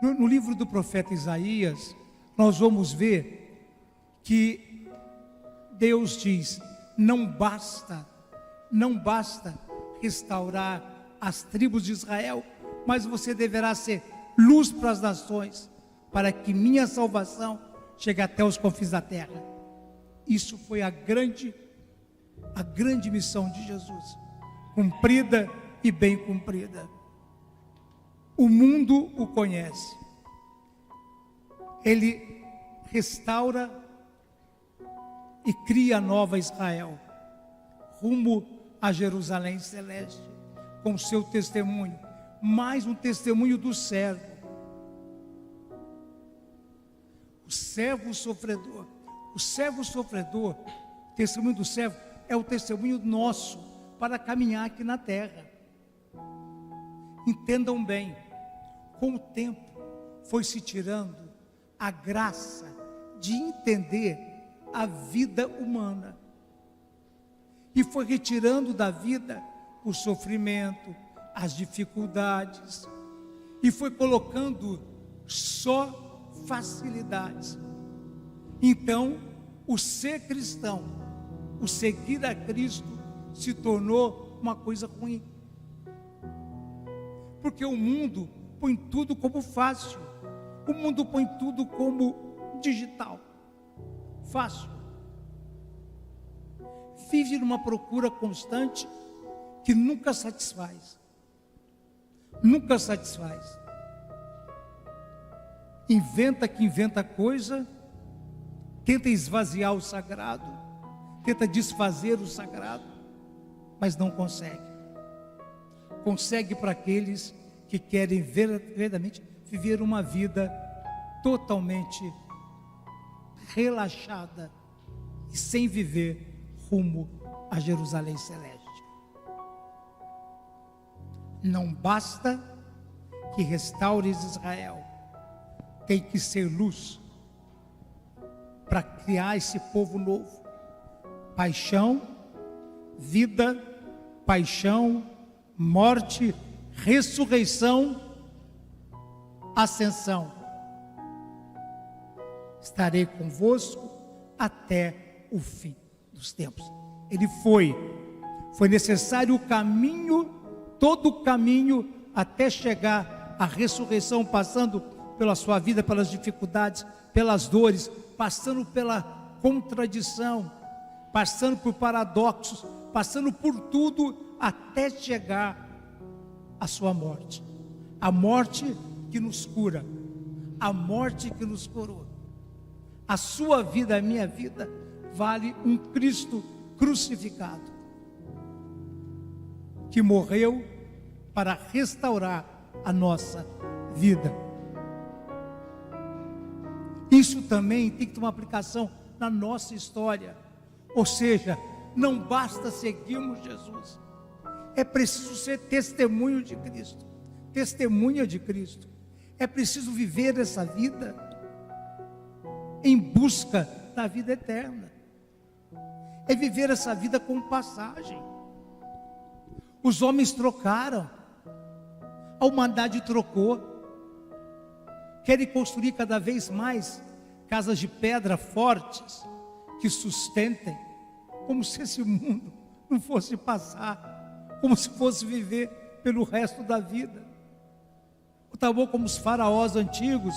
No livro do profeta Isaías, nós vamos ver que Deus diz: não basta restaurar as tribos de Israel, mas você deverá ser luz para as nações, para que minha salvação chegue até os confins da terra. Isso foi a grande missão de Jesus, cumprida e bem cumprida. O mundo o conhece. Ele restaura e cria a nova Israel, rumo a Jerusalém celeste, com o seu testemunho, mais um testemunho do servo. O servo sofredor, o testemunho do servo é o testemunho nosso para caminhar aqui na terra. Entendam bem, com o tempo foi se tirando a graça de entender a vida humana, e foi retirando da vida o sofrimento, as dificuldades, e foi colocando só facilidades. Então, o ser cristão, o seguir a Cristo, se tornou uma coisa ruim, porque o mundo põe tudo como fácil, o mundo põe tudo como digital, fácil. Vive numa procura constante que nunca satisfaz. Inventa coisa, tenta esvaziar o sagrado, tenta desfazer o sagrado, mas não consegue. Consegue para aqueles que querem verdadeiramente viver uma vida totalmente relaxada e sem viver rumo a Jerusalém celeste. Não basta que restaures Israel, tem que ser luz para criar esse povo novo. Paixão, vida, paixão, morte, ressurreição, ascensão. Estarei convosco até o fim dos tempos. Ele foi necessário o caminho, todo o caminho, até chegar à ressurreição, passando pela sua vida, pelas dificuldades, pelas dores, passando pela contradição, passando por paradoxos, passando por tudo, até chegar à sua morte. A morte que nos cura, a morte que nos curou. A sua vida, a minha vida, vale um Cristo crucificado, que morreu para restaurar a nossa vida. Isso também tem que ter uma aplicação na nossa história. Ou seja, não basta seguirmos Jesus, é preciso ser testemunho de Cristo, testemunha de Cristo. É preciso viver essa vida em busca da vida eterna. É viver essa vida com passagem. Os homens trocaram, a humanidade trocou. Querem construir cada vez mais casas de pedra fortes, que sustentem, como se esse mundo não fosse passar, como se fosse viver pelo resto da vida. Ou tá bom como os faraós antigos,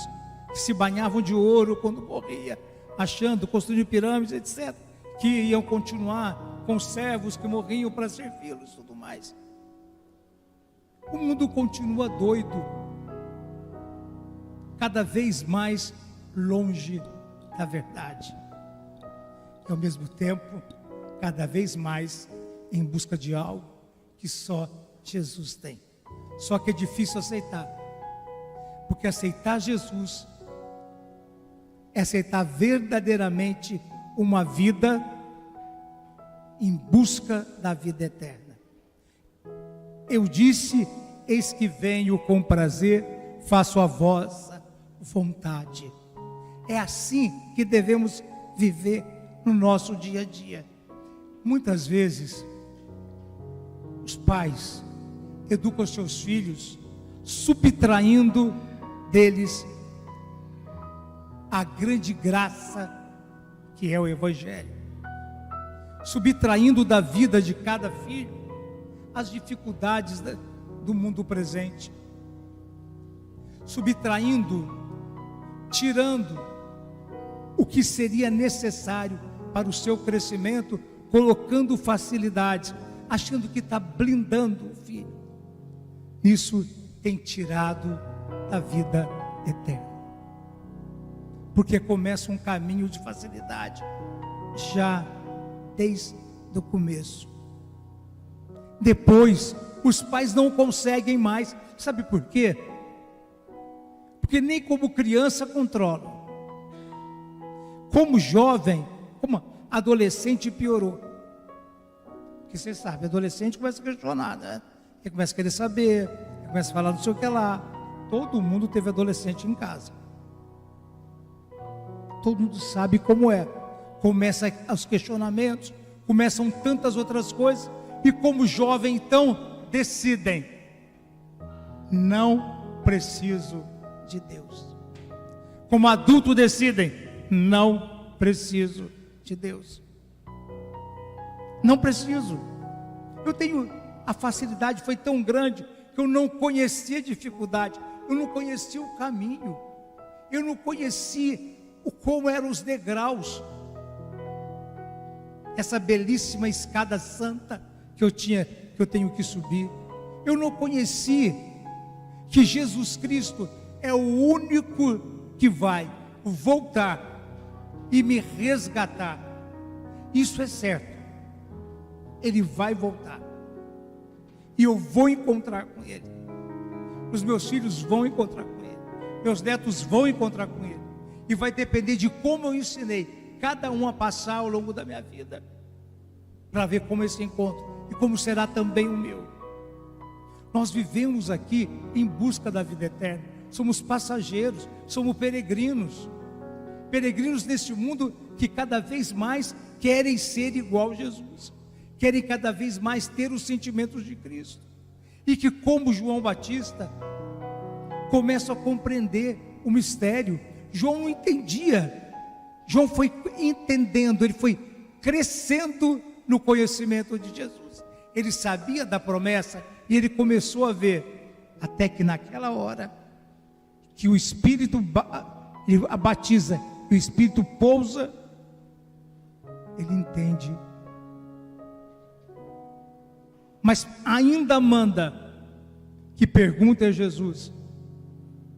que se banhavam de ouro quando morria, achando, construindo pirâmides, etc., que iam continuar com servos que morriam para servi-los e tudo mais. O mundo continua doido, cada vez mais longe da verdade, e ao mesmo tempo, cada vez mais em busca de algo que só Jesus tem. Só que é difícil aceitar, porque aceitar Jesus é aceitar verdadeiramente uma vida em busca da vida eterna. Eu disse: eis que venho com prazer, faço a vossa vontade. É assim que devemos viver no nosso dia a dia. Muitas vezes os pais educam seus filhos subtraindo deles a grande graça que é o Evangelho, subtraindo da vida de cada filho as dificuldades do mundo presente, subtraindo, tirando o que seria necessário para o seu crescimento, colocando facilidades, achando que está blindando o filho. Isso tem tirado a vida eterna, porque começa um caminho de facilidade já desde o começo. Depois os pais não conseguem mais, sabe por quê? Porque nem como criança controlam, como jovem, como adolescente piorou. Porque você sabe, adolescente começa a questionar, né? Ele começa a querer saber, ele começa a falar não sei o que lá. Todo mundo teve adolescente em casa. Todo mundo sabe como é. Começam os questionamentos, começam tantas outras coisas, e como jovem então decidem: não preciso de Deus. Como adulto decidem: não preciso de Deus. Não preciso. Eu tenho, a facilidade foi tão grande que eu não conhecia dificuldade, eu não conhecia o caminho, eu não conhecia como eram os degraus, essa belíssima escada santa que eu tenho que subir. Eu não conheci que Jesus Cristo é o único que vai voltar e me resgatar. Isso é certo. Ele vai voltar e eu vou encontrar com Ele. Os meus filhos vão encontrar com Ele, meus netos vão encontrar com Ele, e vai depender de como eu ensinei cada um a passar ao longo da minha vida, para ver como esse encontro e como será também o meu. Nós vivemos aqui em busca da vida eterna, somos passageiros, somos peregrinos neste mundo que cada vez mais querem ser igual a Jesus, querem cada vez mais ter os sentimentos de Cristo, e que, como João Batista, começam a compreender o mistério. João não entendia, João foi entendendo, ele foi crescendo no conhecimento de Jesus, ele sabia da promessa, e ele começou a ver, até que naquela hora, que o Espírito ele a batiza, e o Espírito pousa, ele entende, mas ainda manda que pergunte a Jesus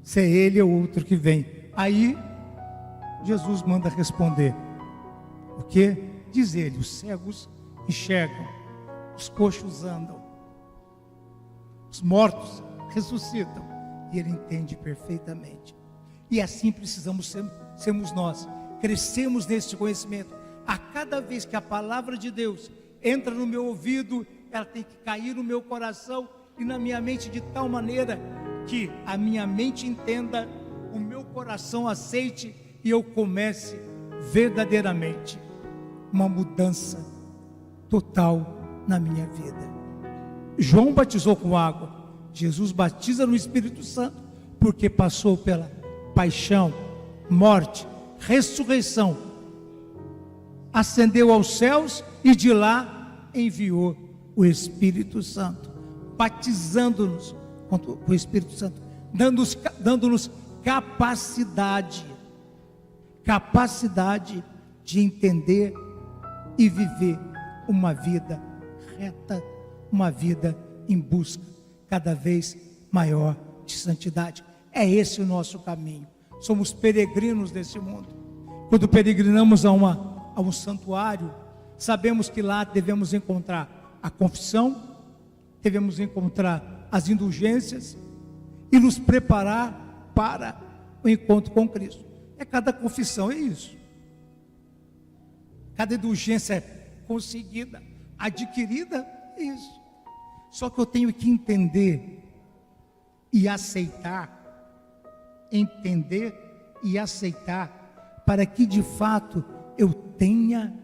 se é ele ou outro que vem. Aí Jesus manda responder. O que? Diz ele: os cegos enxergam, os coxos andam, os mortos ressuscitam, e ele entende perfeitamente. E assim precisamos sermos nós, crescemos neste conhecimento. A cada vez que a palavra de Deus entra no meu ouvido, ela tem que cair no meu coração e na minha mente, de tal maneira que a minha mente entenda, o meu coração aceite, e eu comece verdadeiramente uma mudança total na minha vida. João batizou com água, Jesus batiza no Espírito Santo, porque passou pela paixão, morte, ressurreição, ascendeu aos céus e de lá enviou o Espírito Santo, batizando-nos com o Espírito Santo, dando-nos capacidade de entender e viver uma vida reta, uma vida em busca cada vez maior de santidade. É esse o nosso caminho. Somos peregrinos desse mundo. Quando peregrinamos a um santuário, sabemos que lá devemos encontrar a confissão, devemos encontrar as indulgências e nos preparar para o encontro com Cristo. Cada confissão é isso, cada indulgência conseguida, adquirida, é isso. Só que eu tenho que entender e aceitar, para que de fato eu tenha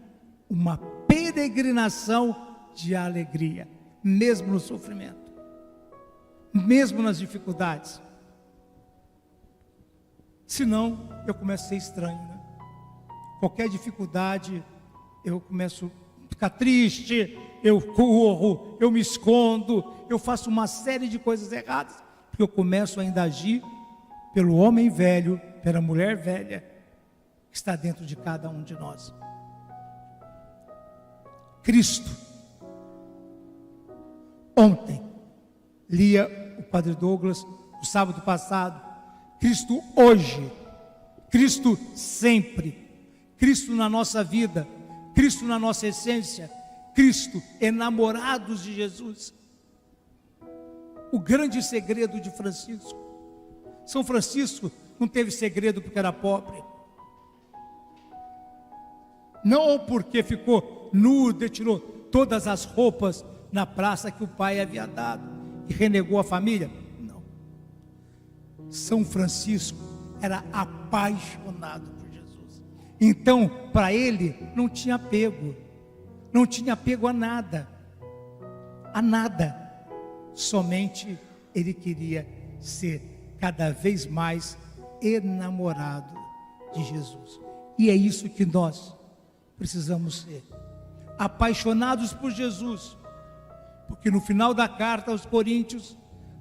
uma peregrinação de alegria, mesmo no sofrimento, mesmo nas dificuldades. Senão, eu começo a ser estranho, né? Qualquer dificuldade, eu começo a ficar triste, eu corro, eu me escondo, eu faço uma série de coisas erradas, porque eu começo ainda a agir pelo homem velho, pela mulher velha, que está dentro de cada um de nós. Cristo. Ontem, lia o Padre Douglas, no sábado passado, Cristo hoje, Cristo sempre, Cristo na nossa vida, Cristo na nossa essência, Cristo enamorados de Jesus. O grande segredo de Francisco. São Francisco não teve segredo porque era pobre. Não porque ficou nu, tirou todas as roupas na praça que o pai havia dado e renegou a família. Não. São Francisco era apaixonado por Jesus. Então, para ele, não tinha apego. Não tinha apego a nada. A nada. Somente ele queria ser cada vez mais enamorado de Jesus. E é isso que nós precisamos ser. Apaixonados por Jesus. Porque no final da carta aos Coríntios,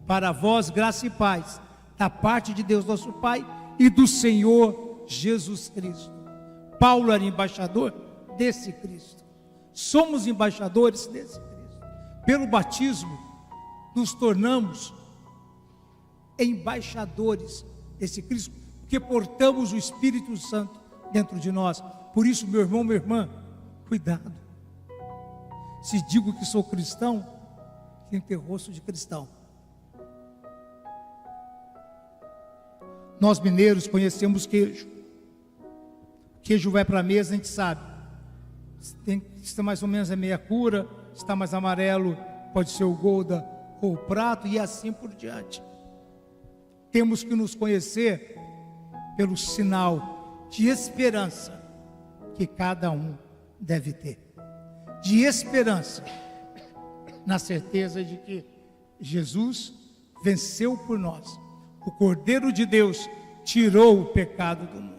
para vós graça e paz, da parte de Deus nosso Pai e do Senhor Jesus Cristo. Paulo era embaixador desse Cristo. Somos embaixadores desse Cristo. Pelo batismo, nos tornamos embaixadores desse Cristo, porque portamos o Espírito Santo dentro de nós. Por isso, meu irmão, minha irmã, cuidado. Se digo que sou cristão, tem que ter rosto de cristão. Nós mineiros conhecemos queijo. Queijo vai para a mesa, a gente sabe. Está mais ou menos a meia cura, está mais amarelo, pode ser o Gouda ou o prato, e assim por diante. Temos que nos conhecer pelo sinal de esperança que cada um deve ter. De esperança, na certeza de que Jesus venceu por nós. O Cordeiro de Deus tirou o pecado do mundo.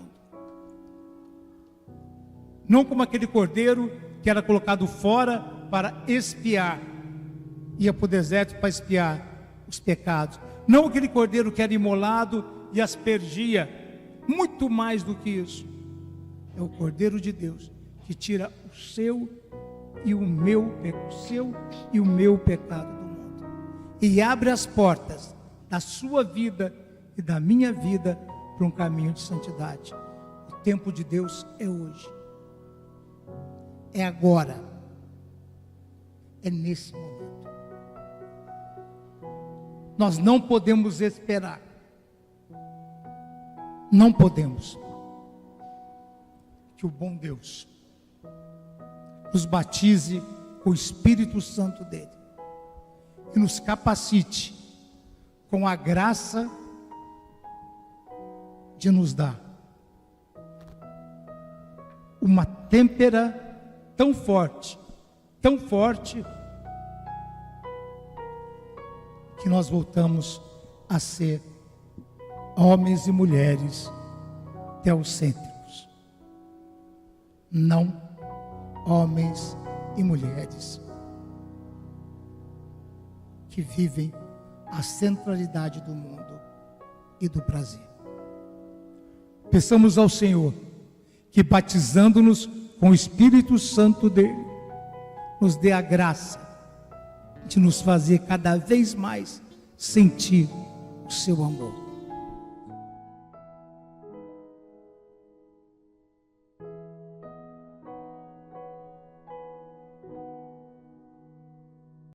Não como aquele cordeiro que era colocado fora para expiar, ia para o deserto para expiar os pecados. Não aquele cordeiro que era imolado e aspergia. Muito mais do que isso. É o Cordeiro de Deus que tira o seu e o meu pecado do mundo. E abre as portas da sua vida e da minha vida para um caminho de santidade. O tempo de Deus é hoje. É agora. É nesse momento. Nós não podemos esperar. Não podemos. Que o bom Deus nos batize com o Espírito Santo dele e nos capacite com a graça de nos dar uma têmpera tão forte, que nós voltamos a ser homens e mulheres teocêntricos, não homens e mulheres que vivem a centralidade do mundo e do prazer. Peçamos ao Senhor que, batizando-nos com o Espírito Santo dele, nos dê a graça de nos fazer cada vez mais sentir o seu amor.